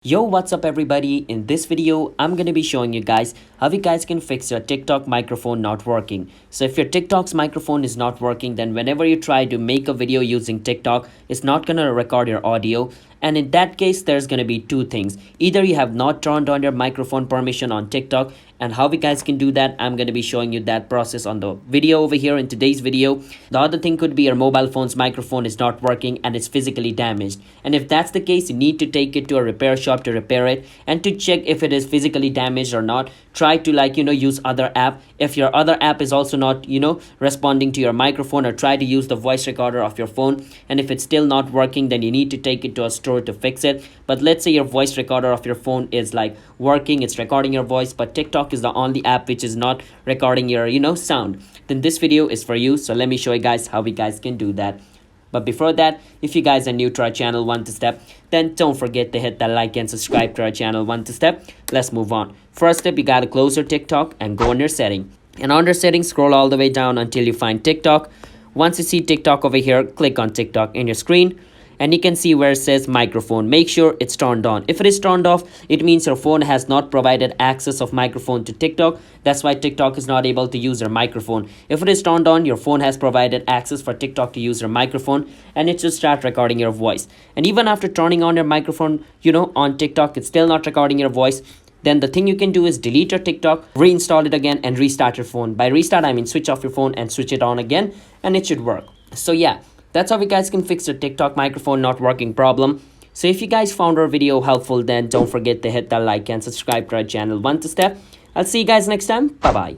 Yo, what's up everybody? In this video, I'm gonna be showing you guys how you guys can fix your TikTok microphone not working. So if your TikTok's microphone is not working, then whenever you try to make a video using TikTok, it's not gonna record your audio. And in that case, there's gonna be two things. Either you have not turned on your microphone permission on TikTok, and how you guys can do that, I'm gonna be showing you that process on the video over here in today's video. The other thing could be your mobile phone's microphone is not working and it's physically damaged. And if that's the case, you need to take it to a repair shop to repair it, and to check if it is physically damaged or not, try to use other app. If your other app is also not responding to your microphone, or try to use the voice recorder of your phone, and if it's still not working, then you need to take it to a store to fix it. But let's say your voice recorder of your phone is working, it's recording your voice, but TikTok is the only app which is not recording your sound, then this video is for you. So let me show you guys how we guys can do that. But before that, if you guys are new to our channel One to Step, then don't forget to hit that like and subscribe to our channel One to Step. Let's move on. First step, you gotta close your TikTok and go on your setting. And under settings, scroll all the way down until you find TikTok. Once you see TikTok over here, click on TikTok in your screen. And you can see where it says microphone. Make sure it's turned on. If it is turned off, it means your phone has not provided access of microphone to TikTok. That's why TikTok is not able to use your microphone. If it is turned on, your phone has provided access for TikTok to use your microphone, and it should start recording your voice. And even after turning on your microphone, on TikTok, it's still not recording your voice. Then the thing you can do is delete your TikTok, reinstall it again, and restart your phone. By restart, I mean switch off your phone and switch it on again, and it should work. So yeah, that's how you guys can fix your TikTok microphone not working problem. So if you guys found our video helpful, then don't forget to hit that like and subscribe to our channel One to Step. I'll see you guys next time. Bye bye.